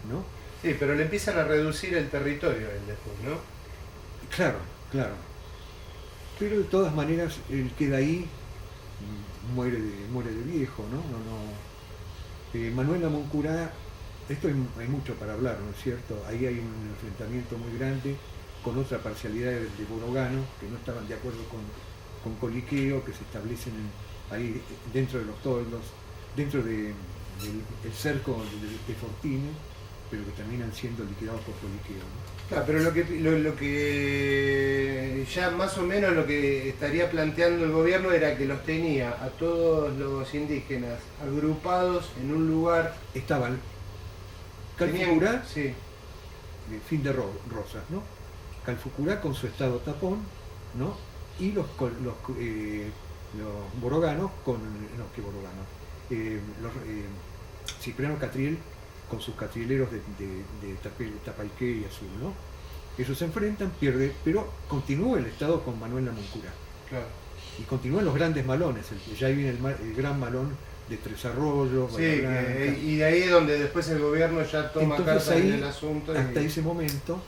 ¿no? Sí, pero le empiezan a reducir el territorio a él después, ¿no? Claro, claro. Pero de todas maneras, él queda ahí, muere de viejo, ¿no? Manuel Lamoncurá, esto hay mucho para hablar, ¿no es cierto? Ahí hay un enfrentamiento muy grande con otra parcialidad de Borogano, que no estaban de acuerdo con Coliqueo, que se establecen ahí dentro de los toldos, dentro del cerco de Fortini, pero que terminan siendo liquidados por Coliqueo, ¿no? Claro, pero lo que ya más o menos lo que estaría planteando el gobierno era que los tenía a todos los indígenas agrupados en un lugar. Estaban Calfucurá, sí, fin de Rosas, ¿no? Calfucurá con su estado tapón, ¿no? Y los boroganos con, no, ¿qué boroganos? Cipriano Catriel con sus catrieleros de Tapalqué y Azul, ¿no? Ellos se enfrentan, pierden, pero continúa el Estado con Manuel Lamoncurá. Claro. Y continúan los grandes malones, ya ahí viene el gran malón de Tres Arroyos, sí, y de ahí es donde después el gobierno ya toma cartas en el asunto. Hasta ese momento,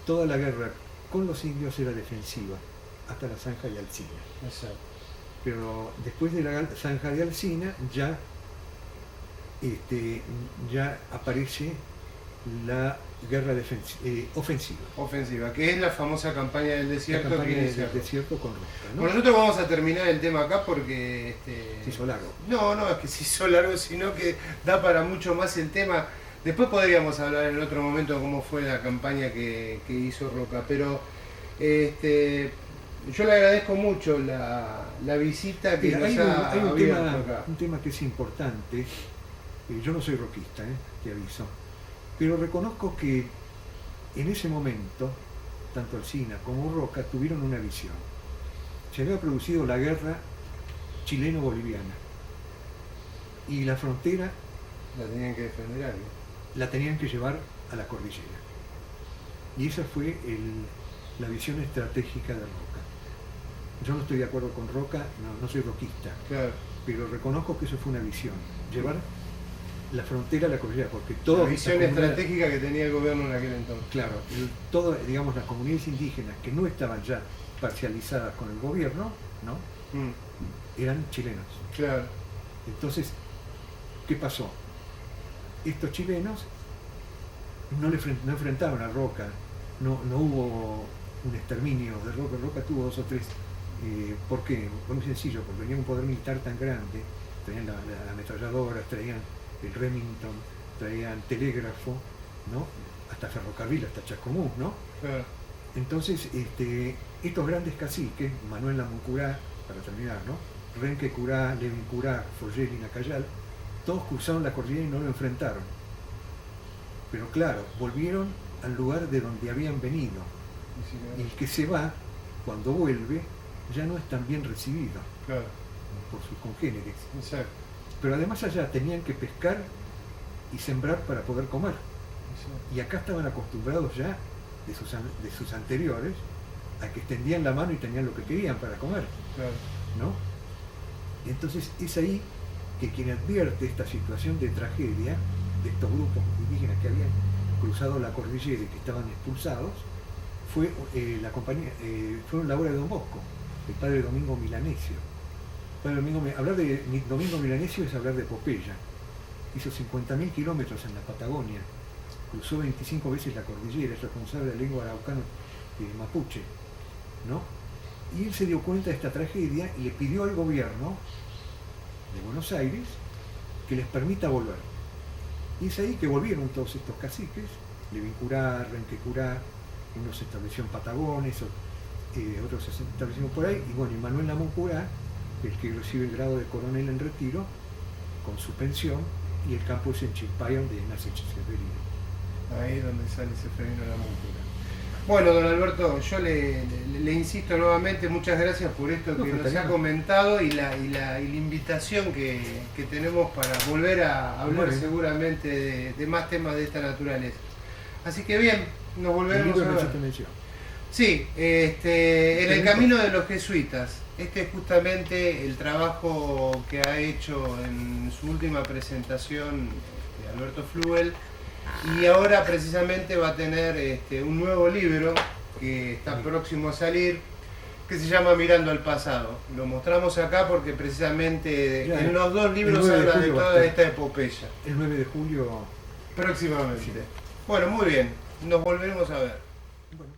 toda la guerra con los indios era defensiva, hasta la zanja de Alsina. Exacto. Pero después de la zanja de Alsina ya aparece la guerra ofensiva. Ofensiva, que es la famosa campaña del desierto. La campaña del desierto con Roca, ¿no? Bueno, nosotros vamos a terminar el tema acá porque... se hizo largo. No, es que se hizo largo, sino que da para mucho más el tema. Después podríamos hablar en otro momento de cómo fue la campaña que hizo Roca, pero yo le agradezco mucho la visita que nos ha abierto acá. Un tema que es importante. Yo no soy roquista, te aviso, pero reconozco que en ese momento, tanto Alsina como Roca tuvieron una visión. Se había producido la guerra chileno-boliviana y la frontera la tenían que defender algo. La tenían que llevar a la cordillera. Y esa fue la visión estratégica de Roca. Yo no estoy de acuerdo con Roca, no soy roquista, claro, pero reconozco que eso fue una visión, llevar la frontera a la cordillera, porque toda la visión estratégica que tenía el gobierno en aquel entonces. Claro, digamos, las comunidades indígenas que no estaban ya parcializadas con el gobierno, ¿no? Eran chilenos. Claro. Entonces, ¿qué pasó? Estos chilenos no enfrentaron a Roca, no hubo un exterminio de Roca. Roca tuvo 2 o 3. ¿Por qué? Fue muy sencillo, porque tenía un poder militar tan grande, traían las ametralladoras, traían el Remington, traían telégrafo, ¿no? Hasta ferrocarril, hasta Chascomús, ¿no? Claro. Entonces, estos grandes caciques, Manuel Lamoncurá, para terminar, ¿no? Renque Curá, Levin Curá, Foyel y Nacayal, todos cruzaron la cordillera y no lo enfrentaron. Pero claro, volvieron al lugar de donde habían venido. Y el que se va, cuando vuelve, ya no es tan bien recibido, claro, por sus congéneres. Exacto. Pero además allá tenían que pescar y sembrar para poder comer. Exacto. Y acá estaban acostumbrados ya, de sus anteriores, a que extendían la mano y tenían lo que querían para comer. Claro. ¿No? Entonces es ahí que quien advierte esta situación de tragedia de estos grupos indígenas que habían cruzado la cordillera y que estaban expulsados, fue la compañía, fueron la obra de Don Bosco, el padre Domingo Milanesio. Hablar de Domingo Milanesio es hablar de epopeya. Hizo 50.000 kilómetros en la Patagonia, cruzó 25 veces la cordillera, es responsable de la lengua araucana mapuche, ¿no? Y él se dio cuenta de esta tragedia y le pidió al gobierno de Buenos Aires que les permita volver. Y es ahí que volvieron todos estos caciques, Levin Curá, Renque Curá, unos se estableció en Patagones, otros se establecieron por ahí, y bueno, y Manuel Lamoncurá, el que recibe el grado de coronel en retiro, con su pensión, y el campo es en Chilpay, donde nace Seferino. Ahí es donde sale Seferino Lamoncurá. Bueno, don Alberto, yo le insisto nuevamente, muchas gracias por esto que nos ha comentado y la invitación que tenemos para volver a hablar seguramente de más temas de esta naturaleza. Así que bien, nos volveremos a ver. Sí, en el camino de los jesuitas. Este es justamente el trabajo que ha hecho en su última presentación Alberto Fluel, y ahora precisamente va a tener un nuevo libro que está próximo a salir, que se llama Mirando al Pasado. Lo mostramos acá porque precisamente Ya, en los dos libros 9 de habla de julio va a toda estar. esta epopeya. El 9 de julio. Próximamente. Sí. Bueno, muy bien. Nos volveremos a ver. Bueno.